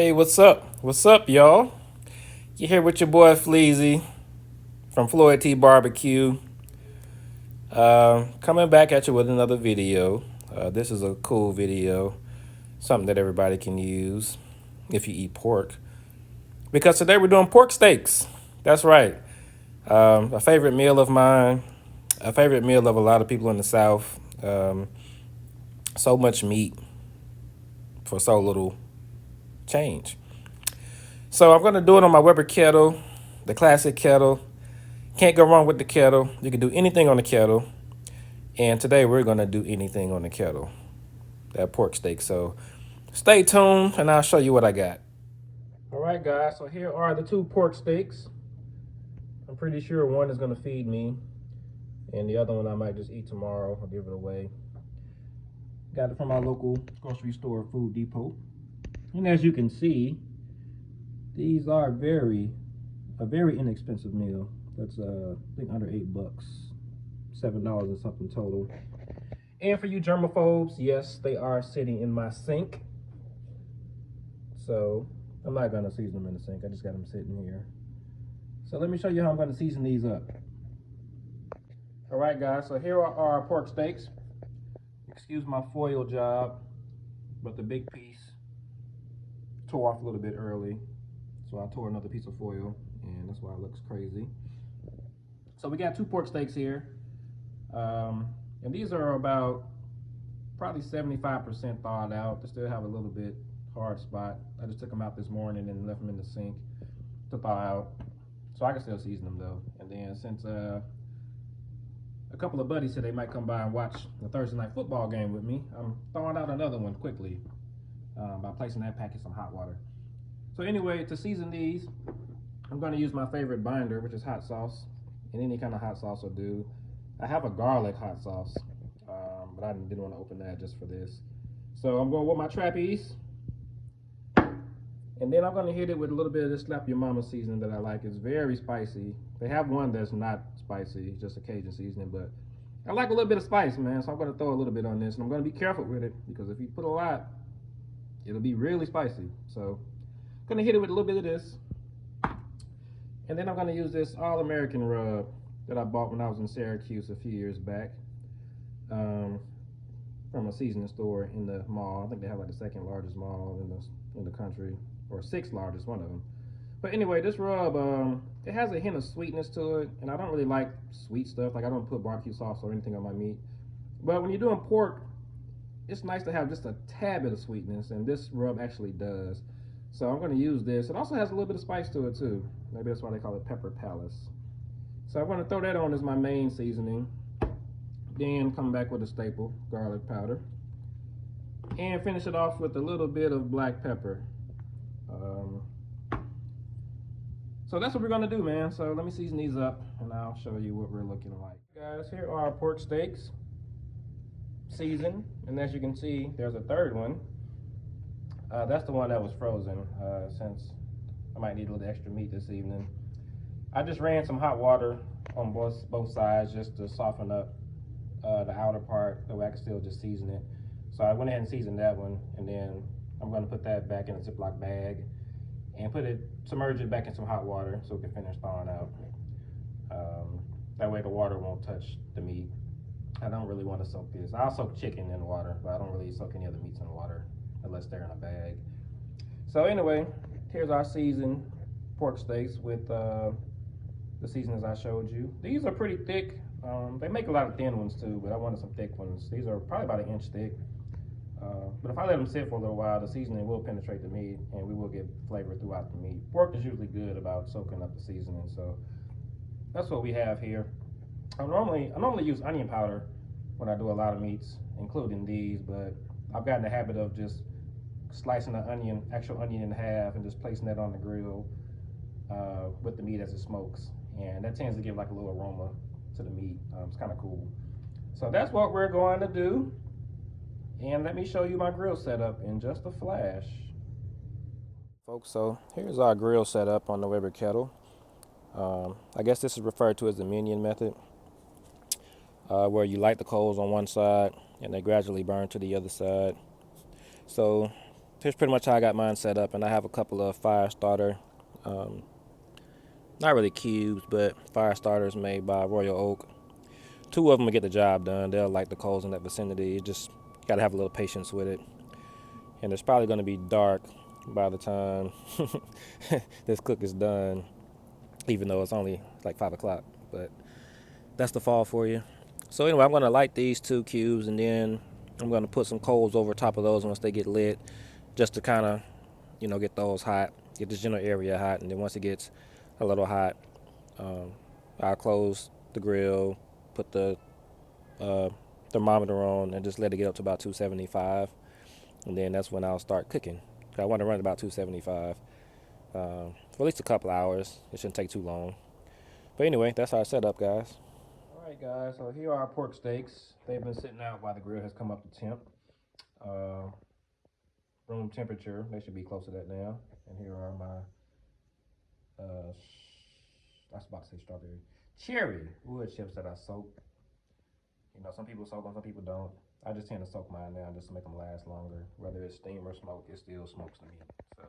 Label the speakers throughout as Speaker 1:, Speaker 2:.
Speaker 1: Hey, what's up? What's up, y'all? You here with your boy Fleazy from Floyd T Barbecue. Coming back at you with another video. This is a cool video, something that everybody can use if you eat pork. Because today we're doing pork steaks. That's right. A favorite meal of mine, a favorite meal of a lot of people in the South. So much meat for so little change. So I'm going to do it on my Weber kettle, the classic kettle. Can't go wrong with the kettle. You can do anything on the kettle. And today we're going to do anything on the kettle, that pork steak. So stay tuned and I'll show you what I got. All right, guys. So here are the two pork steaks. I'm pretty sure one is going to feed me and the other one I might just eat tomorrow. I'll give it away. Got it from my local grocery store, Food Depot. And as you can see, these are a very inexpensive meal. That's I think under $8, $7 and something total. And for you germaphobes, yes, they are sitting in my sink. So I'm not gonna season them in the sink. I just got them sitting here. So let me show you how I'm gonna season these up. All right, guys. So here are our pork steaks. Excuse my foil job, but the big piece tore off a little bit early. So I tore another piece of foil, and that's why it looks crazy. So we got two pork steaks here. And these are about probably 75% thawed out. They still have a little bit hard spot. I just took them out this morning and left them in the sink to thaw out. So I can still season them though. And then since a couple of buddies said they might come by and watch the Thursday night football game with me, I'm thawing out another one quickly by placing that pack in some hot water. So anyway, to season these, I'm going to use my favorite binder, which is hot sauce. And any kind of hot sauce will do. I have a garlic hot sauce, but I didn't want to open that just for this. So I'm going with my trapeze. And then I'm going to hit it with a little bit of this Slap Your Mama seasoning that I like. It's very spicy. They have one that's not spicy, just a Cajun seasoning, but I like a little bit of spice, man. So I'm going to throw a little bit on this. And I'm going to be careful with it, because if you put a lot, it'll be really spicy. So I'm going to hit it with a little bit of this. And then I'm going to use this All-American rub that I bought when I was in Syracuse a few years back from a seasoning store in the mall. I think they have like the second largest mall in the country, or sixth largest, one of them. But anyway, this rub, it has a hint of sweetness to it, and I don't really like sweet stuff. Like, I don't put barbecue sauce or anything on my meat. But when you're doing pork, it's nice to have just a tad bit of sweetness, and this rub actually does. So I'm going to use this. It also has a little bit of spice to it too. Maybe that's why they call it Pepper Palace. So I'm going to throw that on as my main seasoning. Then come back with a staple, garlic powder. And finish it off with a little bit of black pepper. So that's what we're going to do, man. So let me season these up and I'll show you what we're looking like. Guys, here are our pork steaks seasoned. And as you can see, there's a third one. That's the one that was frozen, since I might need a little extra meat this evening. I just ran some hot water on both sides just to soften up the outer part, that way I can still just season it. So I went ahead and seasoned that one, and then I'm going to put that back in a Ziploc bag and submerge it back in some hot water so it can finish thawing out. That way the water won't touch the meat. I don't really want to soak this. I'll soak chicken in water, but I don't really soak any other meats in water unless they're in a bag. So anyway, here's our seasoned pork steaks with the seasonings I showed you. These are pretty thick. They make a lot of thin ones too, but I wanted some thick ones. These are probably about 1 inch thick. But if I let them sit for a little while, the seasoning will penetrate the meat and we will get flavor throughout the meat. Pork is usually good about soaking up the seasoning, so that's what we have here. I normally use onion powder when I do a lot of meats, including these, but I've gotten the habit of just slicing the actual onion in half and just placing that on the grill with the meat as it smokes. And that tends to give like a little aroma to the meat. It's kind of cool. So that's what we're going to do. And let me show you my grill setup in just a flash. Folks, so here's our grill setup on the Weber kettle. I guess this is referred to as the minion method, where you light the coals on one side and they gradually burn to the other side. So here's pretty much how I got mine set up, and I have a couple of fire starter, not really cubes, but fire starters made by Royal Oak. 2 of them will get the job done. They'll light the coals in that vicinity. You just gotta have a little patience with it. And it's probably gonna be dark by the time this cook is done, even though it's only like 5 o'clock. But that's the fall for you. So anyway, I'm gonna light these 2 cubes, and then I'm gonna put some coals over top of those once they get lit, just to kind of, get those hot, get the general area hot. And then once it gets a little hot, I'll close the grill, put the thermometer on, and just let it get up to about 275, and then that's when I'll start cooking. I want to run about 275 for at least a couple hours. It shouldn't take too long. But anyway, that's our setup, guys. All right, guys. So here are our pork steaks. They've been sitting out while the grill has come up to temp. Room temperature. They should be close to that now. And here are my I was about to say strawberry, cherry wood chips that I soak. Some people soak them, some people don't. I just tend to soak mine now just to make them last longer. Whether it's steam or smoke, it still smokes to me. So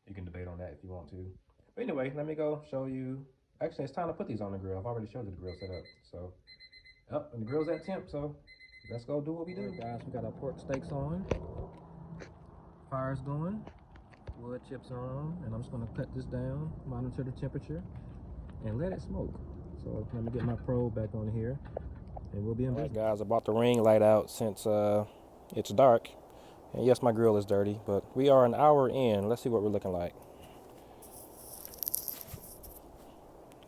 Speaker 1: you can debate on that if you want to. But anyway, let me go show you. Actually, it's time to put these on the grill. I've already showed you the grill setup. So, and the grill's at temp. So let's go do what we do. All right, guys, we got our pork steaks on. Fire's going. Wood chips are on, and I'm just gonna cut this down, monitor the temperature, and let it smoke. So let me get my probe back on here, and we'll be in business. All right, guys, I brought the ring light out since it's dark. And yes, my grill is dirty, but we are an hour in. Let's see what we're looking like.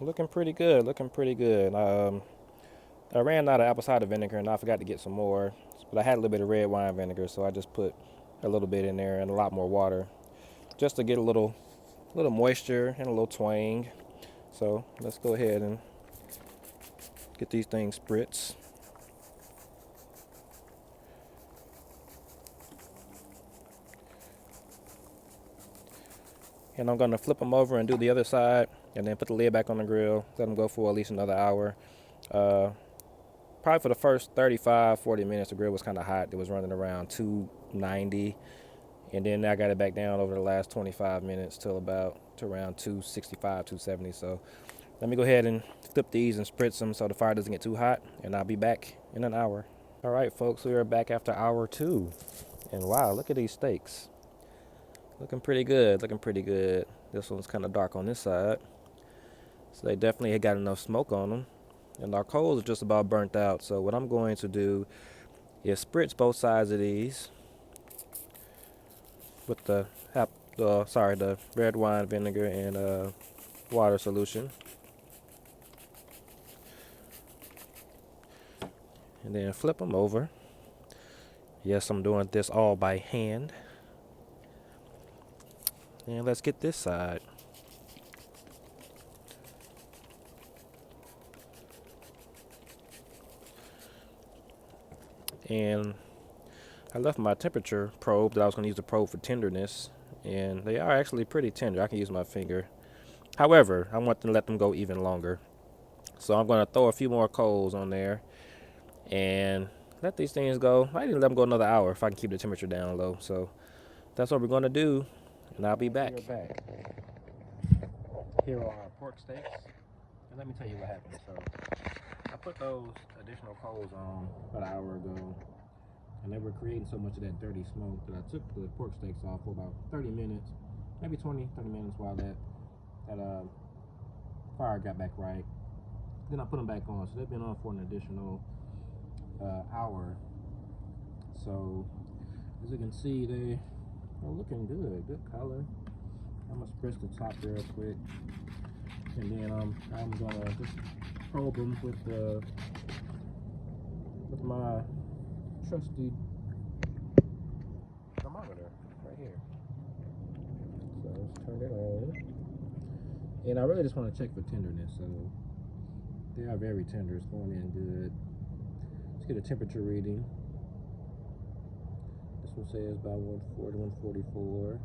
Speaker 1: Looking pretty good, looking pretty good. I ran out of apple cider vinegar, and I forgot to get some more, but I had a little bit of red wine vinegar, so I just put a little bit in there and a lot more water, just to get a little moisture and a little twang. So let's go ahead and get these things spritz. And I'm gonna flip them over and do the other side, and then put the lid back on the grill, let them go for at least another hour. Probably for the first 35-40 minutes, the grill was kind of hot. It was running around 290. And then I got it back down over the last 25 minutes to around 265, 270. So let me go ahead and flip these and spritz them so the fire doesn't get too hot, and I'll be back in an hour. All right, folks, we are back after hour 2. And wow, look at these steaks. Looking pretty good, looking pretty good. This one's kind of dark on this side. So they definitely had got enough smoke on them. And our coals are just about burnt out. So what I'm going to do is spritz both sides of these with the red wine vinegar and water solution, and then flip them over. Yes, I'm doing this all by hand. And let's get this side. And I left my temperature probe that I was going to use the probe for tenderness, and they are actually pretty tender. I can use my finger. However, I want to let them go even longer. So I'm going to throw a few more coals on there and let these things go. I didn't let them go another hour if I can keep the temperature down low. So that's what we're going to do, and I'll be back. Here are our pork steaks, and let me tell you what happened. So I put those additional coals on about an hour ago, and they were creating so much of that dirty smoke that I took the pork steaks off for about 30 minutes, maybe 20, 30 minutes while that fire got back right. Then I put them back on, so they've been on for an additional hour. So as you can see, they are looking good color. I'm gonna spritz the top real quick, and then I'm gonna just probe them with my trusty thermometer right here. So let's turn it on, and I really just want to check for tenderness. So they are very tender. It's going in good. Let's get a temperature reading. This one says about 140, 144.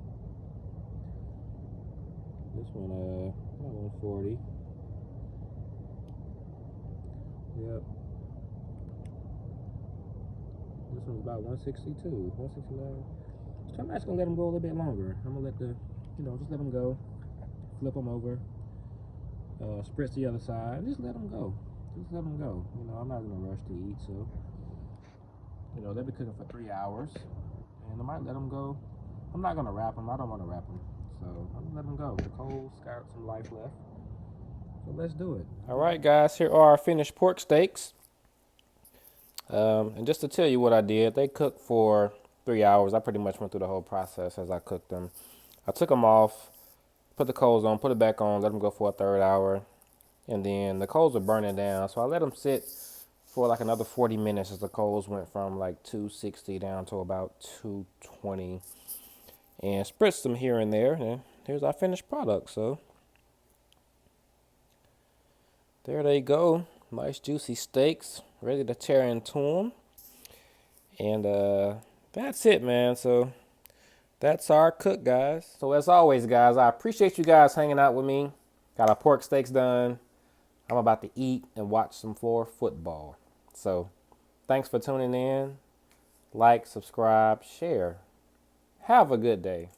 Speaker 1: This one about 140. Yep. This one's about 162, 169. So I'm just gonna let them go a little bit longer. I'm gonna let just let them go. Flip them over. Spritz the other side. Just let them go. Just let them go. I'm not gonna rush to eat, so they'll be cooking for 3 hours, and I might let them go. I'm not gonna wrap them. I don't want to wrap them, so I'm gonna let them go. The coal's got some life left, so let's do it. All right, guys. Here are our finished pork steaks. And just to tell you what I did, they cooked for 3 hours. I pretty much went through the whole process as I cooked them. I took them off, put the coals on, put it back on, let them go for a third hour, and then the coals were burning down, so I let them sit for like another 40 minutes as the coals went from like 260 down to about 220, and spritzed them here and there, and here's our finished product. So there they go, nice juicy steaks ready to tear into them. And that's it, man. So that's our cook, guys. So as always, guys, I appreciate you guys hanging out with me. Got our pork steaks done. I'm about to eat and watch some floor football. So thanks for tuning in. Like, subscribe, share. Have a good day.